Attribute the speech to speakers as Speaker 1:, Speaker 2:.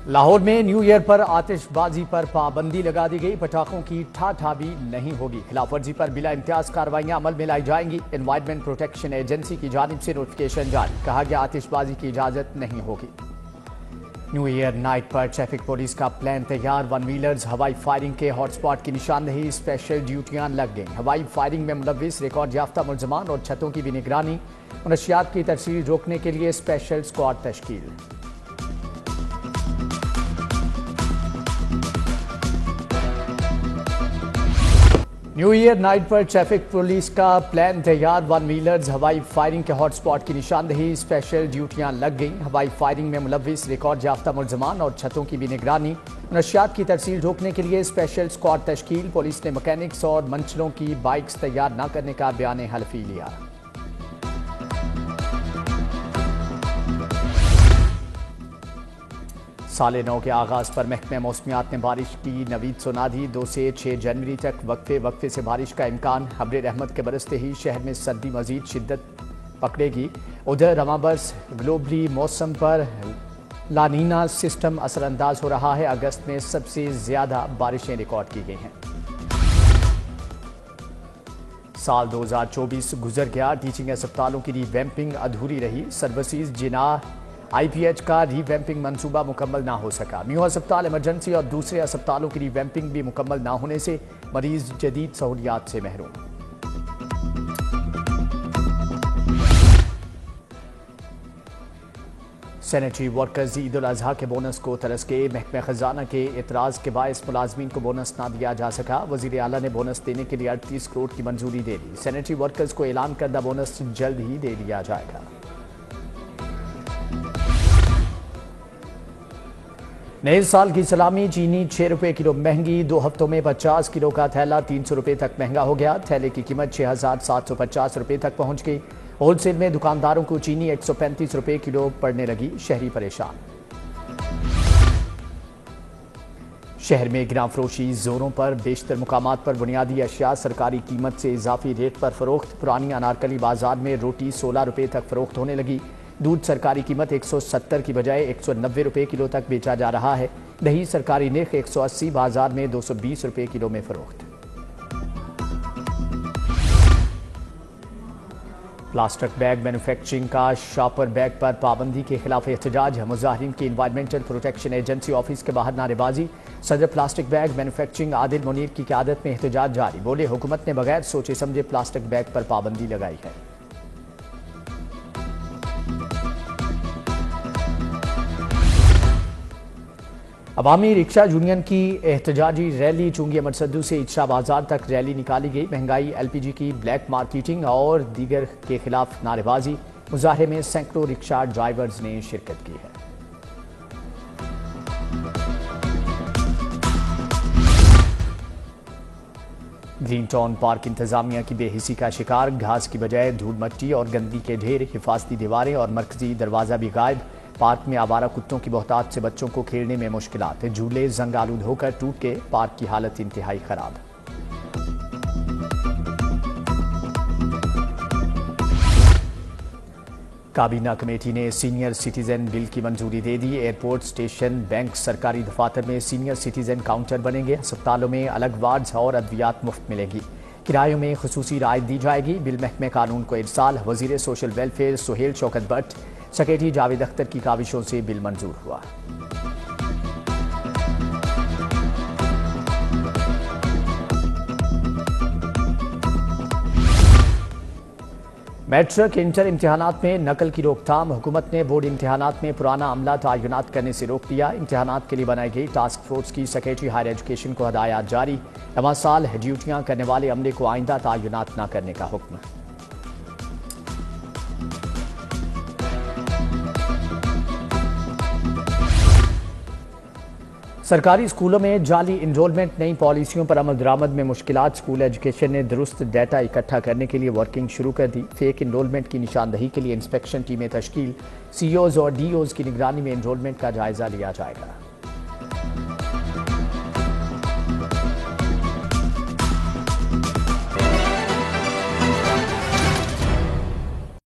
Speaker 1: लाहौर में new year पर आतिशबाजी पर पाबंदी लगा दी गई। पटाखों की ठा भी नहीं होगी। खिलाफवर्जी पर बिला इम्तियाज कार्रवाइयां अमल में लाई जाएंगी। एनवायरमेंट प्रोटेक्शन एजेंसी की जानिब से नोटिफिकेशन जारी। कहा गया आतिशबाजी की इजाजत नहीं होगी। न्यू ईयर नाइट पर ट्रैफिक पुलिस का प्लान तैयार। वन व्हीलर्स हवाई फायरिंग के हॉटस्पॉट की निशानदेही, स्पेशल ड्यूटियां लग गई। हवाई फायरिंग में मुलविस रिकॉर्ड याफ्ता मुलजमान और छतों की भी निगरानी। मनशियात की तरसील रोकने के लिए स्पेशल स्क्वाड तश्कील। न्यू ईयर नाइट पर ट्रैफिक पुलिस का प्लान तैयार। वन व्हीलर्स हवाई फायरिंग के हॉटस्पॉट की निशानदेही, स्पेशल ड्यूटियां लग गई। हवाई फायरिंग में मुलविस रिकॉर्ड याफ्ता मुलजमान और छतों की भी निगरानी। नशियात की तरसील रोकने के लिए स्पेशल स्क्वाड तश्कील। पुलिस ने मैकेनिक्स और मंचलों की बाइक्स तैयार न करने का बयान हल्फी लिया। साले 9 के आगाज पर महकमे मौसमियात ने बारिश की नवीद सुना दी। 2 से 6 जनवरी तक वक्फे से बारिश का इम्कान। हब्र रहमत के बरसते ही शहर में सर्दी मजीद शिद्दत पकड़ेगी। उधर रवाबर्स ग्लोबली मौसम पर लानीना सिस्टम असरअंदाज हो रहा है। अगस्त में सबसे ज्यादा बारिशें रिकॉर्ड की गई हैं। साल 2024 गुजर गया। टीचिंग अस्पतालों की रीवैम्पिंग अधूरी रही। सर्विसेज जिनाह IPH का रीवैम्पिंग मंसूबा मुकम्मल ना हो सका। म्यू अस्पताल इमरजेंसी और दूसरे अस्पतालों की रीवैम्पिंग भी मुकम्मल ना होने से मरीज जदीद सहूलियात से महरूम। सैनिटरी वर्कर्स ईद उल अजहा के बोनस को तरस के। महकमे खजाना के एतराज के बायस मुलाजमीन को बोनस ना दिया जा सका। वजीर आला ने बोनस देने के लिए 38 करोड़ की मंजूरी दे दी। सैनिटरी वर्कर्स को ऐलान करदा बोनस जल्द ही दे दिया जाएगा। नए साल की सलामी चीनी 6 रुपये किलो महंगी। 2 हफ्तों में 50 किलो का थैला 300 रुपये तक महंगा हो गया। थैले की कीमत 6,750 रुपये तक पहुंच गई। होलसेल में दुकानदारों को चीनी 135 रुपये किलो पड़ने लगी। शहरी परेशान। शहर में गिरां फरोशी जोरों पर। बेशतर मुकामात पर बुनियादी अशिया सरकारी कीमत से इजाफी रेट पर फरोख्त। पुरानी अनारकली बाजार में रोटी 16 रुपये तक फरोख्त होने लगी। दूध सरकारी कीमत 170 की बजाय 190 रुपये किलो तक बेचा जा रहा है। दही सरकारी निर्ख 180, बाजार में 220 रुपये किलो में फरोख्त। प्लास्टिक बैग मैन्युफैक्चरिंग का शॉपर बैग पर पाबंदी के खिलाफ एहतजाज। मुजाहिरीन की एनवायरमेंटल प्रोटेक्शन एजेंसी ऑफिस के बाहर नारेबाजी। सदर plastic bag manufacturing Adil Munir की क़यादत में एहतजाज जारी। बोले हुकूमत ने बगैर सोचे समझे प्लास्टिक बैग पर पाबंदी लगाई है। अवामी रिक्शा यूनियन की एहतजाजी रैली चुंगी अमरसद्दू से इच्छा बाजार तक रैली निकाली गई। महंगाई, LPG की ब्लैक मार्केटिंग और दीगर के खिलाफ नारेबाजी। मुजाहरे में सैकड़ों रिक्शा ड्राइवर्स ने शिरकत की है। ग्रीन टाउन पार्क इंतजामिया की बेहिसी का शिकार। घास की बजाय धूल मट्टी और गंदगी के ढेर। हिफाजती दीवारें और मरकजी दरवाजा भी गायब। पार्क में आवारा कुत्तों की बहुतात से बच्चों को खेलने में मुश्किलात। झूले जंग आलूद होकर टूट के। पार्क की हालत इंतहाई खराब। काबीना कमेटी ने सीनियर सिटीजन बिल की मंजूरी दे दी। एयरपोर्ट, स्टेशन, बैंक, सरकारी दफातर में सीनियर सिटीजन काउंटर बनेंगे। अस्पतालों में अलग वार्ड्स और अद्वियात मुफ्त मिलेंगी। किरायों में खुसूसी राहत दी जाएगी। बिल महकमे कानून को इरसाल। वजीर social welfare Suhail Shaukat Bhat, secretary Javed Akhtar की काविशों से बिल मंजूर हुआ। मैट्रिक इंटर इम्तिहानात में नकल की रोकथाम। हुकूमत ने बोर्ड इम्तिहानात में पुराना अमला तयनात करने से रोक दिया। इम्तिहानात के लिए बनाई गई टास्क फोर्स की सेक्रेटरी हायर एजुकेशन को हदायत जारी। नवा साल ड्यूटियां करने वाले अमले को आइंदा तयनात न करने का हुक्म। सरकारी स्कूलों में जाली इनरोलमेंट। नई पॉलिसियों पर अमल दरामद में मुश्किलात। स्कूल एजुकेशन ने दुरुस्त डाटा इकट्ठा करने के लिए वर्किंग शुरू कर दी। फेक इनरोलमेंट की निशानदही के लिए इंस्पेक्शन टीमें तश्कील। CEOs और DOs की निगरानी में इनरोलमेंट का जायजा लिया जाएगा।